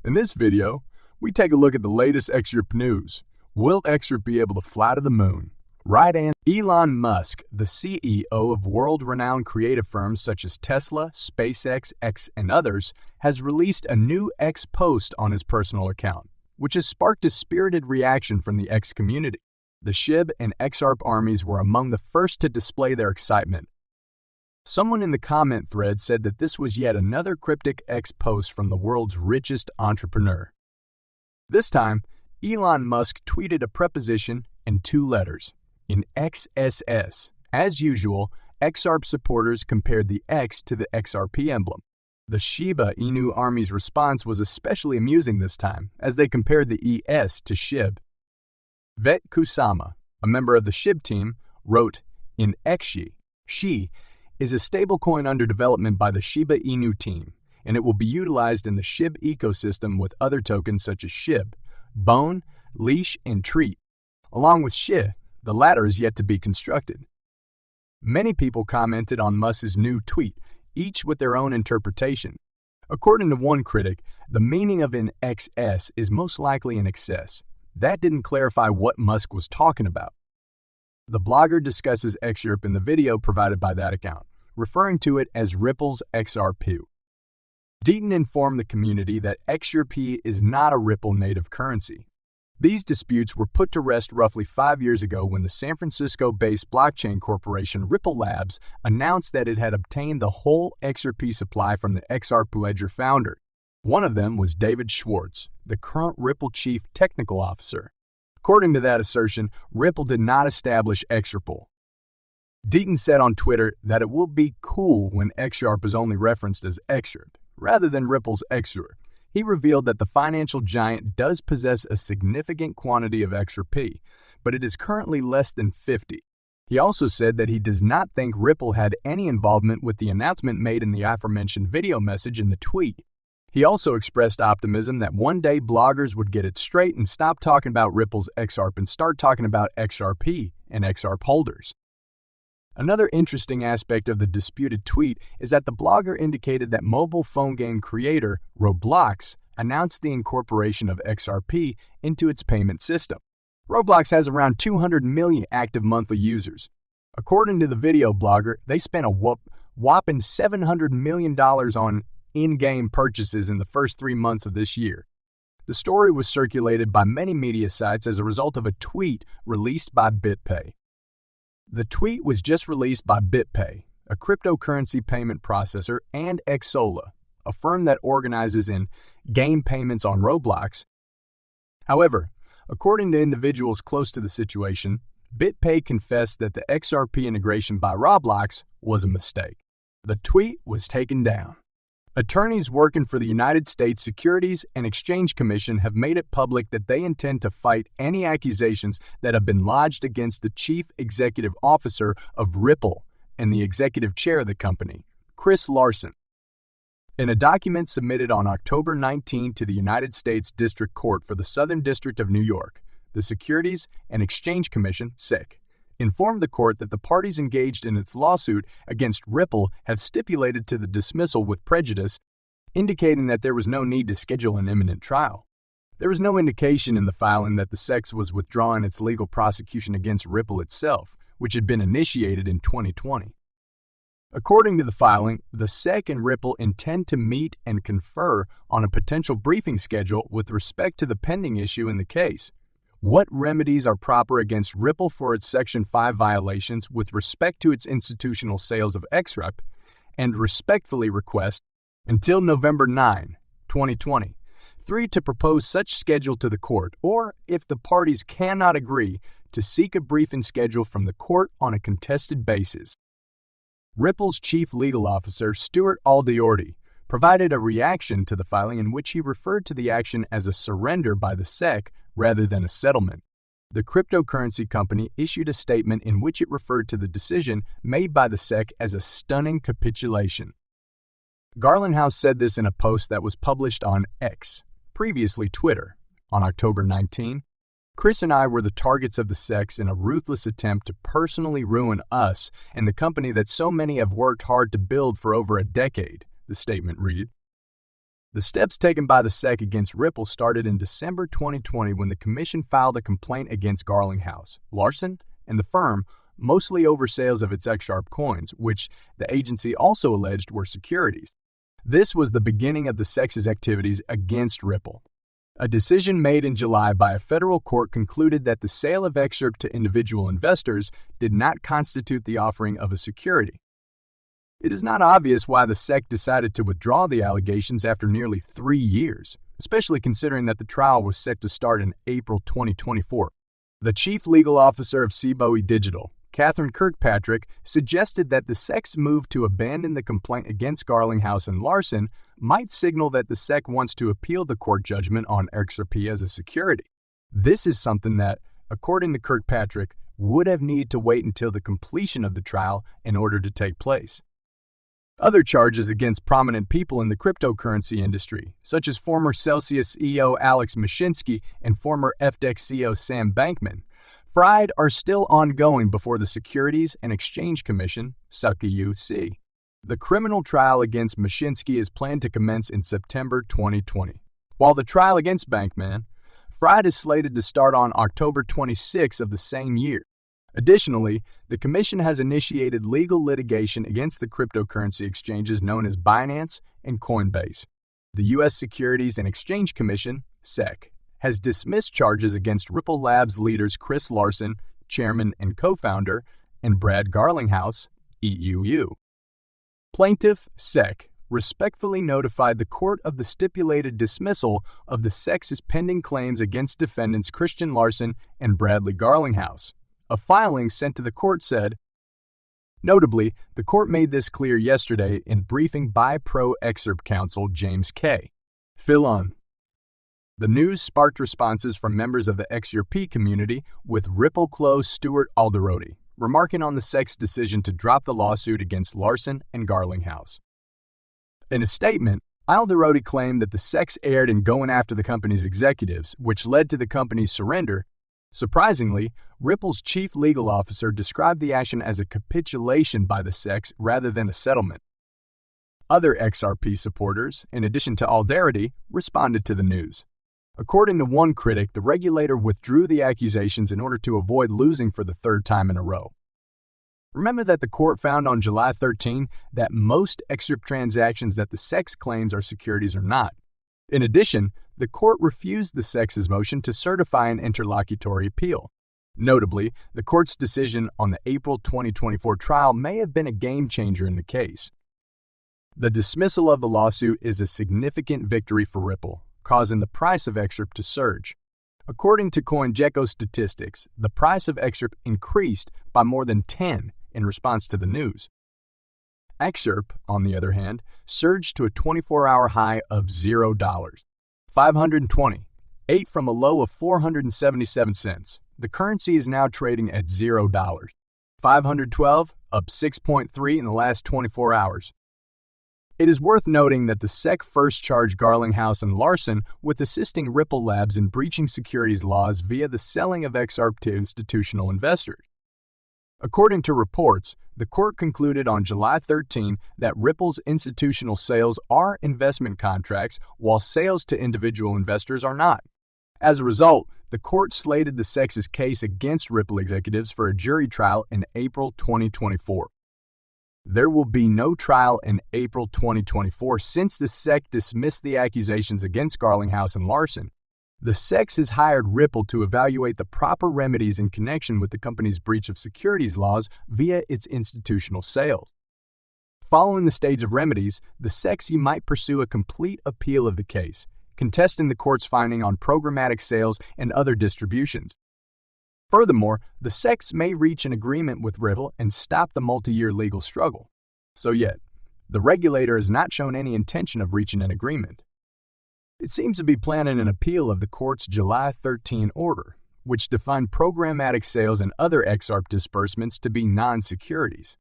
In this video, we take a look at the latest XRP news. Will XRP be able to fly to the moon? Right answer. Elon Musk, the CEO of world-renowned creative firms such as Tesla, SpaceX, X, and others, has released a new X post on his personal account, which has sparked a spirited reaction from the X community. The SHIB and XRP armies were among the first to display their excitement. Someone in the comment thread said that this was yet another cryptic X post from the world's richest entrepreneur. This time, Elon Musk tweeted a preposition and two letters, in XSS. As usual, XRP supporters compared the X to the XRP emblem. The Shiba Inu army's response was especially amusing this time, as they compared the ES to SHIB. Vet Kusama, a member of the SHIB team, wrote, in XSHI, Shi is a stablecoin under development by the Shiba Inu team, and it will be utilized in the SHIB ecosystem with other tokens such as SHIB, Bone, Leash, and Treat. Along with SHI, the latter is yet to be constructed. Many people commented on Musk's new tweet, each with their own interpretation. According to one critic, the meaning of in XS is most likely in excess. That didn't clarify what Musk was talking about. The blogger discusses XRP in the video provided by that account, referring to it as Ripple's XRP. Deaton informed the community that XRP is not a Ripple native currency. These disputes were put to rest roughly 5 years ago when the San Francisco-based blockchain corporation Ripple Labs announced that it had obtained the whole XRP supply from the XRP Ledger founder. One of them was David Schwartz, the current Ripple chief technical officer. According to that assertion, Ripple did not establish XRP. Deaton said on Twitter that it will be cool when XRP is only referenced as XRP, rather than Ripple's XRP. He revealed that the financial giant does possess a significant quantity of XRP, but it is currently less than 50. He also said that he does not think Ripple had any involvement with the announcement made in the aforementioned video message in the tweet. He also expressed optimism that one day bloggers would get it straight and stop talking about Ripple's XRP and start talking about XRP and XRP holders. Another interesting aspect of the disputed tweet is that the blogger indicated that mobile phone game creator Roblox announced the incorporation of XRP into its payment system. Roblox has around 200 million active monthly users. According to the video blogger, they spent a whopping $700 million on in-game purchases in the first 3 months of this year. The story was circulated by many media sites as a result of a tweet released by BitPay. The tweet was just released by BitPay, a cryptocurrency payment processor, and Xsola, a firm that organizes in-game payments on Roblox. However, according to individuals close to the situation, BitPay confessed that the XRP integration by Roblox was a mistake. The tweet was taken down. Attorneys working for the United States Securities and Exchange Commission have made it public that they intend to fight any accusations that have been lodged against the chief executive officer of Ripple and the executive chair of the company, Chris Larsen. In a document submitted on October 19 to the United States District Court for the Southern District of New York, the Securities and Exchange Commission, SEC, informed the court that the parties engaged in its lawsuit against Ripple have stipulated to the dismissal with prejudice, indicating that there was no need to schedule an imminent trial. There was no indication in the filing that the SEC was withdrawing its legal prosecution against Ripple itself, which had been initiated in 2020. According to the filing, the SEC and Ripple intend to meet and confer on a potential briefing schedule with respect to the pending issue in the case. What remedies are proper against Ripple for its Section 5 violations with respect to its institutional sales of XRP, and respectfully request, until November 9, 2020, 3 to propose such schedule to the court, or, if the parties cannot agree, to seek a briefing schedule from the court on a contested basis. Ripple's chief legal officer, Stuart Aldiorti, provided a reaction to the filing in which he referred to the action as a surrender by the SEC rather than a settlement. The cryptocurrency company issued a statement in which it referred to the decision made by the SEC as a stunning capitulation. Garlinghouse said this in a post that was published on X, previously Twitter, on October 19. Chris and I were the targets of the SEC in a ruthless attempt to personally ruin us and the company that so many have worked hard to build for over a decade, the statement read. The steps taken by the SEC against Ripple started in December 2020 when the Commission filed a complaint against Garlinghouse, Larson, and the firm, mostly over sales of its XSharp coins, which the agency also alleged were securities. This was the beginning of the SEC's activities against Ripple. A decision made in July by a federal court concluded that the sale of XSharp to individual investors did not constitute the offering of a security. It is not obvious why the SEC decided to withdraw the allegations after nearly 3 years, especially considering that the trial was set to start in April 2024. The chief legal officer of Cboe Digital, Catherine Kirkpatrick, suggested that the SEC's move to abandon the complaint against Garlinghouse and Larson might signal that the SEC wants to appeal the court judgment on XRP as a security. This is something that, according to Kirkpatrick, would have needed to wait until the completion of the trial in order to take place. Other charges against prominent people in the cryptocurrency industry, such as former Celsius CEO Alex Mashinsky and former FTX CEO Sam Bankman-Fried, are still ongoing before the Securities and Exchange Commission, SEC. The criminal trial against Mashinsky is planned to commence in September 2020, while the trial against Bankman-Fried is slated to start on October 26 of the same year. Additionally, the Commission has initiated legal litigation against the cryptocurrency exchanges known as Binance and Coinbase. The U.S. Securities and Exchange Commission, SEC, has dismissed charges against Ripple Labs leaders Chris Larson, chairman and co-founder, and Brad Garlinghouse, EUU. Plaintiff, SEC, respectfully notified the court of the stipulated dismissal of the SEC's pending claims against defendants Christian Larson and Bradley Garlinghouse. A filing sent to the court said, notably, the court made this clear yesterday in briefing by pro-excerpt counsel James K. Fillon. The news sparked responses from members of the XRP community, with Ripple close Stuart Alderodi remarking on the SEC's decision to drop the lawsuit against Larson and Garlinghouse. In a statement, Alderodi claimed that the SEC erred in going after the company's executives, which led to the company's surrender. Surprisingly, Ripple's chief legal officer described the action as a capitulation by the SEC rather than a settlement. Other XRP supporters, in addition to Alderodi, responded to the news. According to one critic, the regulator withdrew the accusations in order to avoid losing for the third time in a row. Remember that the court found on July 13 that most XRP transactions that the SEC claims are securities are not. In addition, the court refused the SEC's motion to certify an interlocutory appeal. Notably, the court's decision on the April 2024 trial may have been a game-changer in the case. The dismissal of the lawsuit is a significant victory for Ripple, causing the price of XRP to surge. According to CoinGecko statistics, the price of XRP increased by more than 10 in response to the news. XRP, on the other hand, surged to a 24-hour high of $0, 520, 8 from a low of 477 cents. The currency is now trading at $0, 512, up 6.3 in the last 24 hours. It is worth noting that the SEC first charged Garlinghouse and Larson with assisting Ripple Labs in breaching securities laws via the selling of XRP to institutional investors. According to reports, the court concluded on July 13 that Ripple's institutional sales are investment contracts, while sales to individual investors are not. As a result, the court slated the SEC's case against Ripple executives for a jury trial in April 2024. There will be no trial in April 2024 since the SEC dismissed the accusations against Garlinghouse and Larson. The SEC has hired Ripple to evaluate the proper remedies in connection with the company's breach of securities laws via its institutional sales. Following the stage of remedies, the SEC might pursue a complete appeal of the case, contesting the court's finding on programmatic sales and other distributions. Furthermore, the SEC may reach an agreement with Ripple and stop the multi-year legal struggle. So yet, the regulator has not shown any intention of reaching an agreement. It seems to be planning an appeal of the court's July 13 order, which defined programmatic sales and other XRP disbursements to be non-securities.